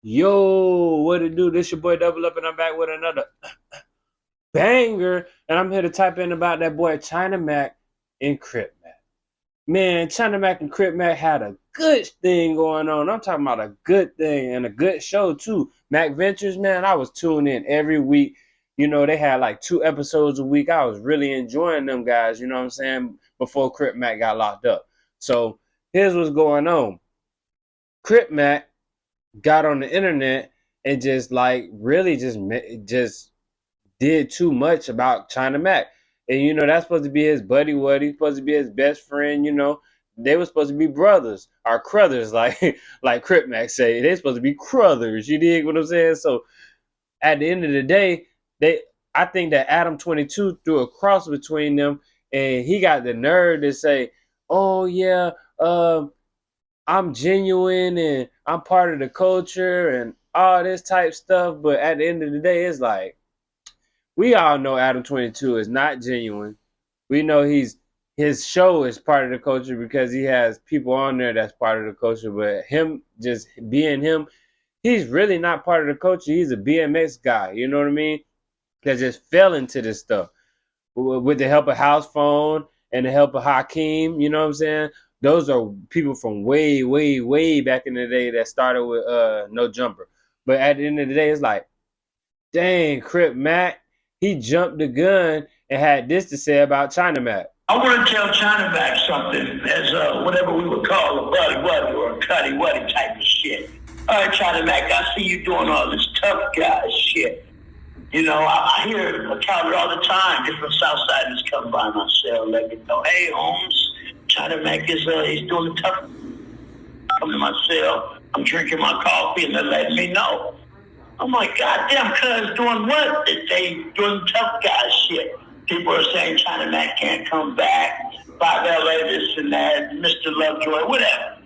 Yo, what it do? This your boy Double Up, and I'm back with another banger. And I'm here to type in about that boy China Mac and Crip Mac. Man, China Mac and Crip Mac had a good thing going on. I'm talking about a good thing and a good show too. Mac Ventures, man, I was tuning in every week. You know, they had like 2 episodes a week. I was really enjoying them guys, you know what I'm saying, before Crip Mac got locked up. So here's what's going on. Crip Mac got on the internet and just like really just did too much about China Mac. And you know that's supposed to be his buddy Wuddy, supposed to be his best friend, you know. They were supposed to be brothers or cruthers, like Crip Mac say. They supposed to be cruthers. You dig what I'm saying? So at the end of the day, they I think that Adam22 threw a cross between them, and he got the nerve to say, "Oh yeah, I'm genuine and I'm part of the culture and all this type stuff." But at the end of the day, it's like we all know Adam22 is not genuine. We know his show is part of the culture because he has people on there that's part of the culture. But him just being him, he's really not part of the culture. He's a BMX guy. You know what I mean? That just fell into this stuff with the help of House Phone and the help of Hakeem. You know what I'm saying? Those are people from way, way, way back in the day that started with No Jumper. But at the end of the day, it's like, dang, Crip Mac, he jumped the gun and had this to say about China Mac. I want to tell China Mac something as whatever we would call a buddy buddy or a cuddy wuddy type of shit. All right, China Mac, I see you doing all this tough guy shit. You know, I hear Calvert all the time. Different Southsiders come by my cell, let me know, hey, Holmes, China Mac is he's doing the tough. Come to my cell, I'm drinking my coffee, and they're letting me know. I'm like, goddamn, cuz doing what? They doing tough guy shit. People are saying China Mac can't come back, 5LA, this and that, Mr. Lovejoy, whatever.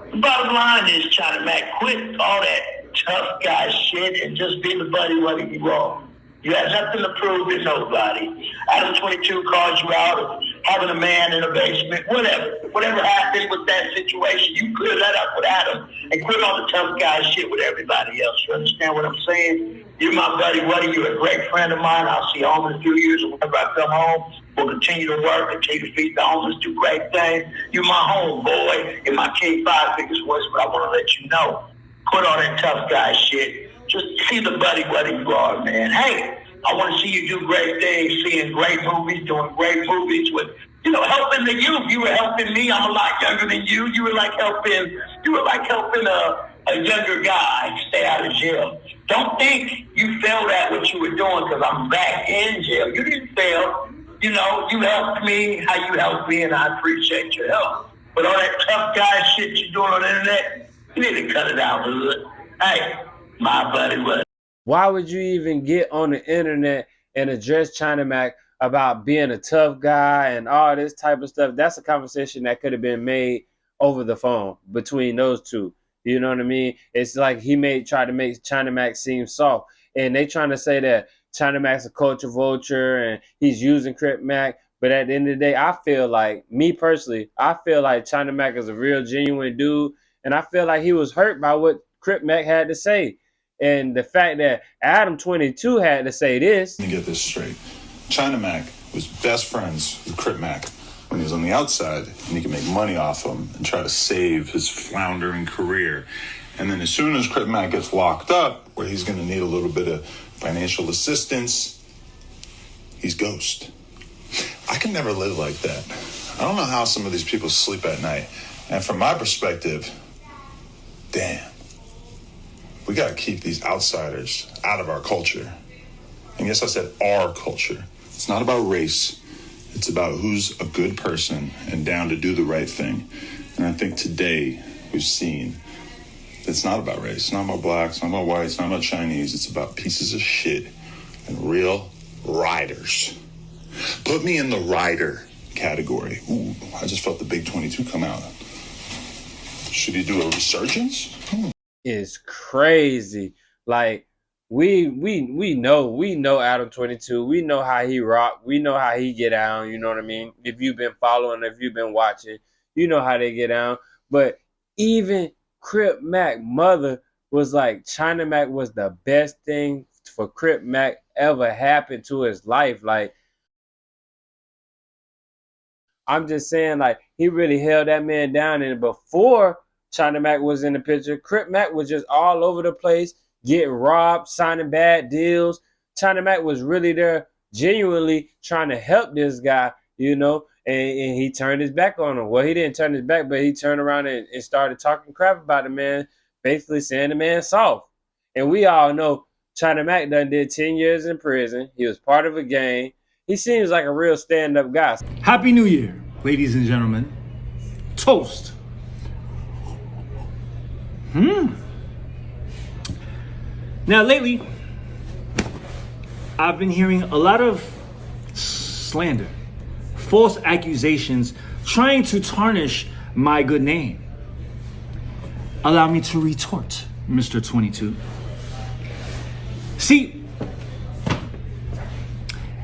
The bottom line is, China Mac, quit all that tough guy shit and just be the buddy what you are. You have nothing to prove to nobody. Adam22 calls you out of having a man in a basement, whatever. Whatever happened with that situation, you clear that up with Adam and quit all the tough guy shit with everybody else. You understand what I'm saying? You're my buddy, Woody. You're a great friend of mine. I'll see you home in a few years. Whenever I come home, we'll continue to work, continue to feed the homeless, do great things. You're my homeboy in my King Five Figures voice, but I want to let you know, quit all that tough guy shit. Just see the buddy you are, man. Hey, I want to see you do great things, seeing great movies, doing great movies with, you know, helping the youth. You were helping me. I'm a lot younger than you. You were like helping a younger guy stay out of jail. Don't think you failed at what you were doing because I'm back in jail. You didn't fail. You know, you helped me how you helped me, and I appreciate your help. But all that tough guy shit you're doing on the internet, you need to cut it out. Hey, my buddy, what? Why would you even get on the internet and address China Mac about being a tough guy and all this type of stuff? That's a conversation that could have been made over the phone between those two. You know what I mean? It's like he tried to make China Mac seem soft, and they trying to say that China Mac's a culture vulture and he's using Crip Mac. But at the end of the day, I feel like, me personally, I feel like China Mac is a real genuine dude, and I feel like he was hurt by what Crip Mac had to say. And the fact that Adam22 had to say this. Let me get this straight. China Mac was best friends with Crip Mac when he was on the outside, and he could make money off him and try to save his floundering career. And then as soon as Crip Mac gets locked up, where he's going to need a little bit of financial assistance, he's ghost. I can never live like that. I don't know how some of these people sleep at night. And from my perspective, damn. We got to keep these outsiders out of our culture. And yes, I said our culture. It's not about race. It's about who's a good person and down to do the right thing. And I think today we've seen it's not about race. It's not about blacks. It's not about whites. It's not about Chinese. It's about pieces of shit and real riders. Put me in the rider category. Ooh, I just felt the big 22 come out. Should he do a resurgence? Is crazy. Like we know Adam22. We know how he rock. We know how he get down. You know what I mean? If you've been following, if you've been watching, you know how they get down. But even Crip Mac mother was like China Mac was the best thing for Crip Mac ever happened to his life. Like, I'm just saying, like, he really held that man down. And before China Mac was in the picture, Crip Mac was just all over the place, getting robbed, signing bad deals. China Mac was really there, genuinely trying to help this guy, and he turned his back on him. Well, he didn't turn his back, but he turned around and started talking crap about the man, basically saying the man soft. And we all know China Mac done did 10 years in prison. He was part of a gang. He seems like a real stand-up guy. Happy New Year, ladies and gentlemen. Toast. Now, lately, I've been hearing a lot of slander, false accusations, trying to tarnish my good name. Allow me to retort, Mr. 22. See,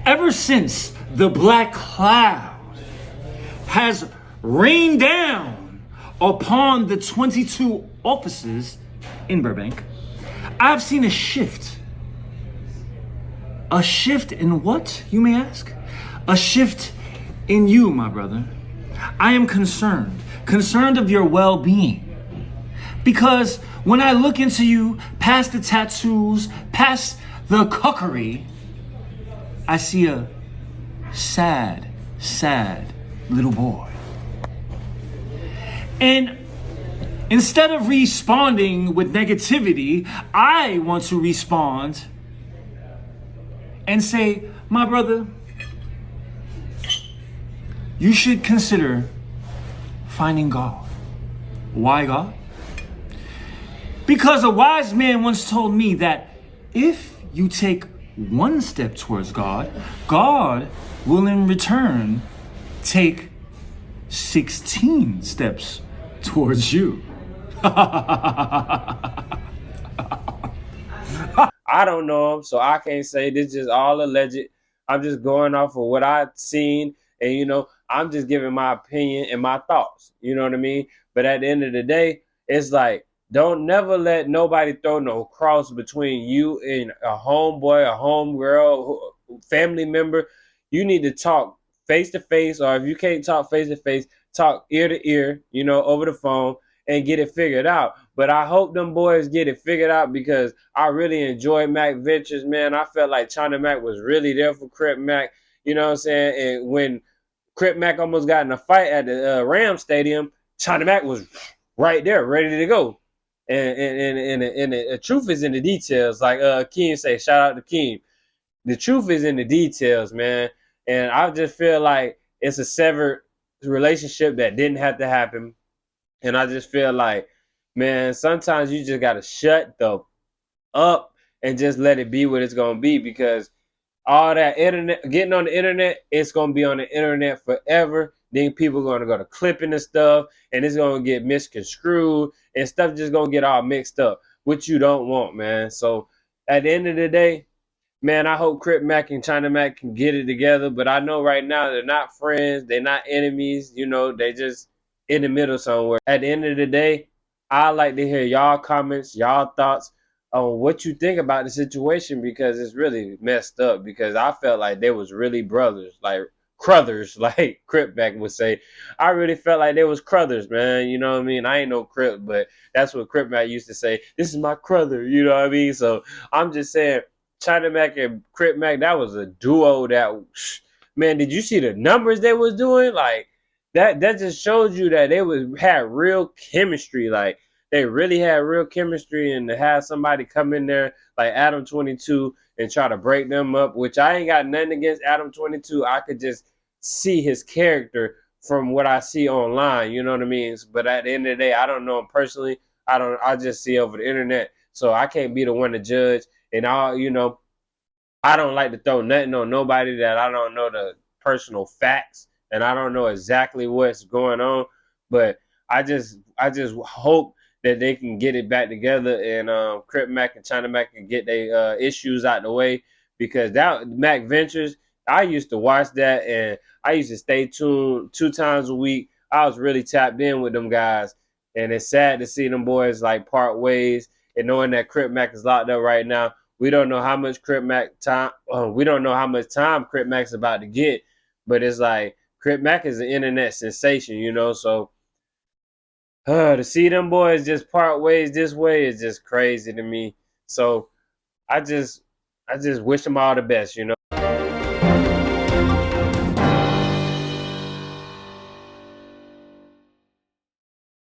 ever since the black cloud has rained down upon the 22 offices in Burbank, I've seen a shift. A shift in what, you may ask? A shift in you, my brother. I am concerned of your well-being. Because when I look into you, past the tattoos, past the cookery, I see a sad little boy. And instead of responding with negativity, I want to respond and say, my brother, you should consider finding God. Why God? Because a wise man once told me that if you take one step towards God, God will in return take 16 steps towards you. I don't know him, so I can't say. This is just all alleged. I'm just going off of what I've seen, and I'm just giving my opinion and my thoughts. You know what I mean? But at the end of the day, it's like, don't never let nobody throw no cross between you and a homeboy, a homegirl, family member. You need to talk face to face, or if you can't talk face to face, talk ear to ear, over the phone, and get it figured out. But I hope them boys get it figured out, because I really enjoy Mac Ventures, man. I felt like China Mac was really there for Crip Mac, you know what I'm saying? And when Crip Mac almost got in a fight at the Ram Stadium, China Mac was right there, ready to go. And the truth is in the details. Like Keem say, shout out to Keem. The truth is in the details, man. And I just feel like it's a severed relationship that didn't have to happen. And I just feel like, man, sometimes you just got to shut the up and just let it be what it's going to be, because all that internet, getting on the internet, it's going to be on the internet forever. Then people are going to go to clipping and stuff, and it's going to get misconstrued, and stuff just going to get all mixed up, which you don't want, man. So at the end of the day, man, I hope Crip Mac and China Mac can get it together. But I know right now they're not friends. They're not enemies. They just in the middle somewhere. At the end of the day, I like to hear y'all comments, y'all thoughts on what you think about the situation, because it's really messed up. Because I felt like they was really brothers, like Crothers, like Crip Mac would say. I really felt like they was Crothers, man. You know what I mean? I ain't no Crip, but that's what Crip Mac used to say. This is my Crother, you know what I mean? So I'm just saying, China Mac and Crip Mac, that was a duo that, man, did you see the numbers they was doing? Like, that just shows you that they had real chemistry. Like, they really had real chemistry, and to have somebody come in there like Adam22 and try to break them up, which I ain't got nothing against Adam22. I could just see his character from what I see online, you know what I mean? But at the end of the day, I don't know him personally. I just see over the internet. So I can't be the one to judge. And I don't like to throw nothing on nobody that I don't know the personal facts, and I don't know exactly what's going on. But I just hope that they can get it back together, and Crip Mac and China Mac can get their issues out the way, because that Mac Ventures, I used to watch that, and I used to stay tuned 2 times a week. I was really tapped in with them guys, and it's sad to see them boys like part ways. and knowing that Crip Mac is locked up right now, we don't know how much Crip Mac time. We don't know how much time Crip Mac's about to get, but it's like Crip Mac is an internet sensation, you know. So to see them boys just part ways this way is just crazy to me. So I just wish them all the best, you know.